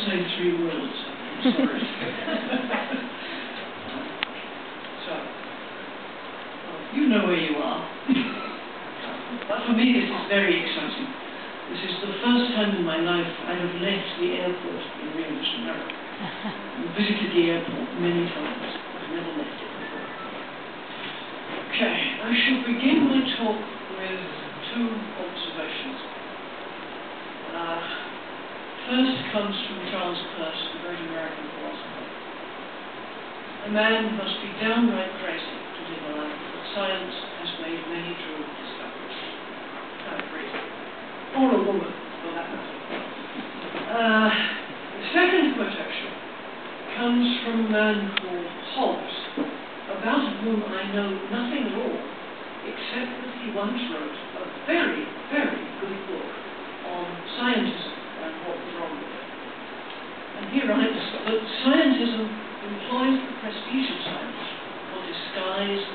say 3 words. I'm sorry. So, you know where you are. But for me, this is very exciting. This is the first time in my life I have left the airport in Rio de Janeiro. I've visited the airport many times. I've never left it before. Okay, I shall begin my talk with 2 observations. First comes from Charles Peirce, the great American philosopher. A man must be downright crazy to deny that science has made many true discoveries. Paraphrasing. Or a woman, for that matter. The second quotation comes from a man called Hobbes, about whom I know nothing at all, except that he once wrote a very, very good book on scientism and what was wrong with it. And he writes that scientism employs the prestige of science for disguise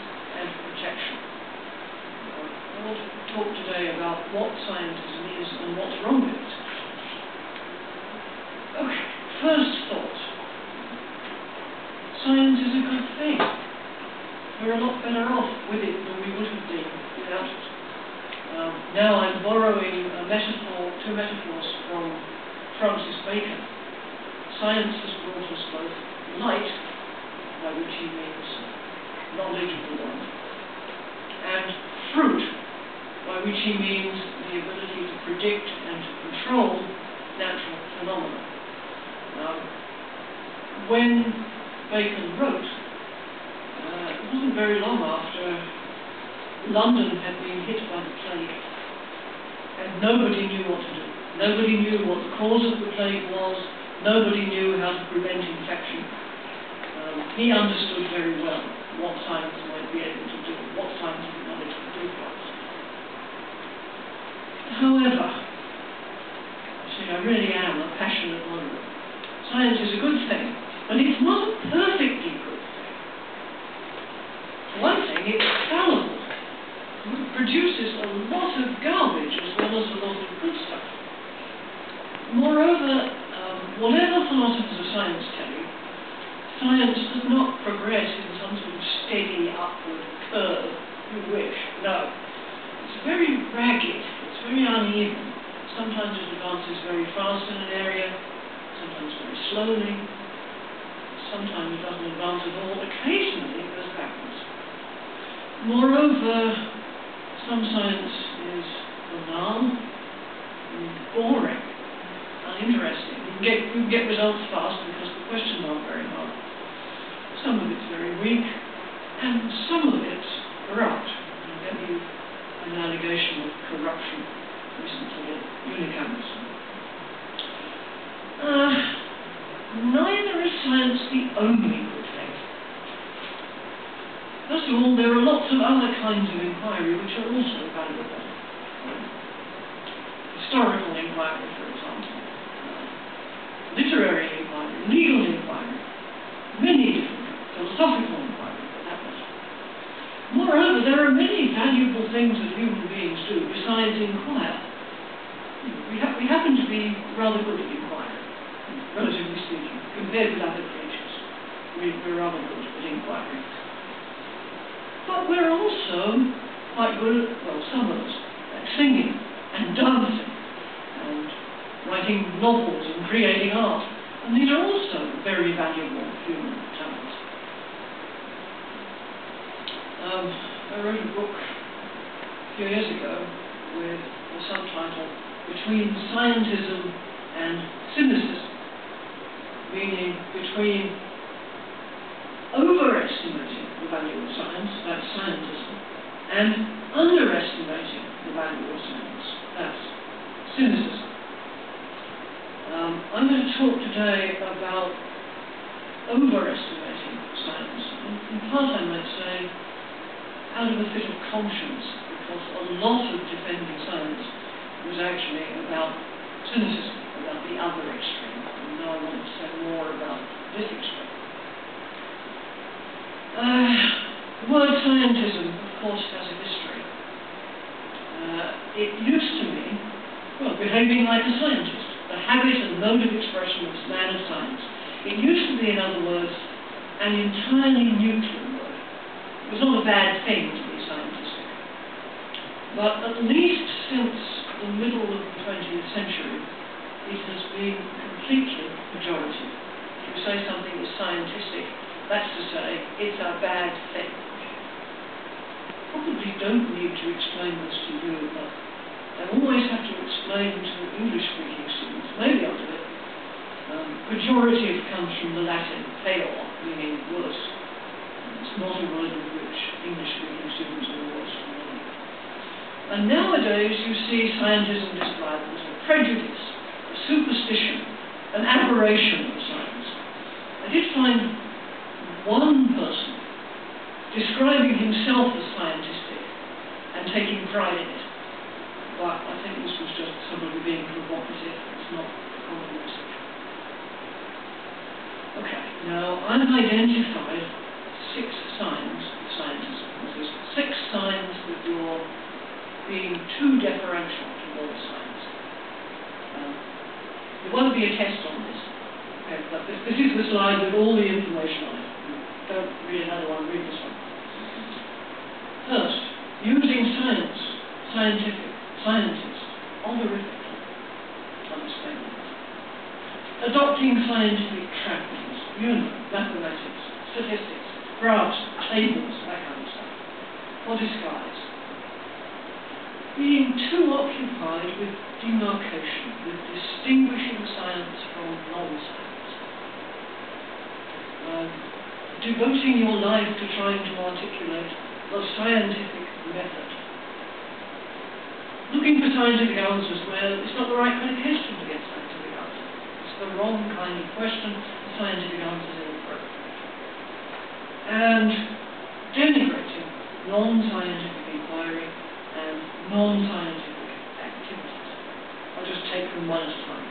and protection. I want to talk today about what scientism is and what's wrong with it. Okay, first thought. Science is a good thing. We're a lot better off with it than we would have been without it. Now I'm borrowing a metaphor, 2 metaphors from Francis Bacon. Science has brought us both light, by which he means knowledge of the world, and fruit, by which he means the ability to predict and to control natural phenomena. When Bacon wrote, it wasn't very long after London had been hit by the plague, and nobody knew what to do. Nobody knew what the cause of the plague was. Nobody knew how to prevent infection. He understood very well what science might be able to do, what scientific knowledge could do for us. However, see, I really am a passionate moderate. Science is a good thing, but it's not a perfectly good thing. For one thing, it's fallible. It produces a lot of garbage as well as a lot of good stuff. Moreover, whatever philosophers of science tell you, science does not progress in some sort of steady upward curve, you wish. No. It's very ragged, it's very uneven. Sometimes it advances very fast in an area, sometimes very slowly, sometimes it doesn't advance at all, occasionally it goes backwards. Moreover, some science is banal, boring, uninteresting. You can get results fast because the questions aren't very hard. Some of it's very weak, and some of it's corrupt. I'll give you an allegation of corruption recently at Unicamps. Neither is science the only good thing. First of all, there are lots of other kinds of inquiry which are also valuable. Historical inquiry, for example. Literary inquiry, legal inquiry, many different philosophical inquiry, for that matter. Moreover, there are many valuable things that human beings do besides inquire. We happen to be rather good at inquiry, relatively speaking, compared with other creatures. We're rather good at inquiry. But we're also quite good at, well, some of us, at singing and dancing and writing novels and creating art. And these are also very valuable human talents. I wrote a book a few years ago with the subtitle Between Scientism and Cynicism, meaning between overestimating the value of science, that's scientism, and underestimating the value of science, that's cynicism. I'm going to talk today about overestimating science. In part, I might say, out of a fit of conscience, because a lot of defending science was actually about cynicism, about the other extreme. And now I want to say more about this extreme. The word scientism, of course, has a history. It used to mean, well, behaving like a scientist. the habit and mode of expression of man of science. It used to be, in other words, an entirely neutral word. It was not a bad thing to be scientific. But at least since the middle of the 20th century, it has been completely pejorative. If you say something is scientific, that's to say, it's a bad thing. Probably don't need to explain this to you, but I always have to explain to English-speaking students, maybe I'll do it. Pejorative comes from the Latin peor, meaning worse. It's not a word with which English-speaking students are worse familiar. And nowadays you see scientism described as a prejudice, a superstition, an aberration of science. I did find one person describing himself as scientific and taking pride in it. But I think this was just somebody being provocative. It's not a common message. Okay, now I've identified 6 signs of scientism. There's 6 signs that you're being too deferential to all science. There won't be a test on this. Okay, but this is the slide with all the information on it. Don't read another one, read this one. First, using science, scientists, honorifically, understatement. Adopting scientific trappings, mathematics, statistics, graphs, tables, that kind of stuff, for disguise. Being too occupied with demarcation, with distinguishing science from non-science. Devoting your life to trying to articulate the scientific method. Looking for scientific answers where it's not the right kind of question to get scientific answers. It's the wrong kind of question, the scientific answer is inappropriate. And denigrating non-scientific inquiry and non-scientific activities. I'll just take them one at a time.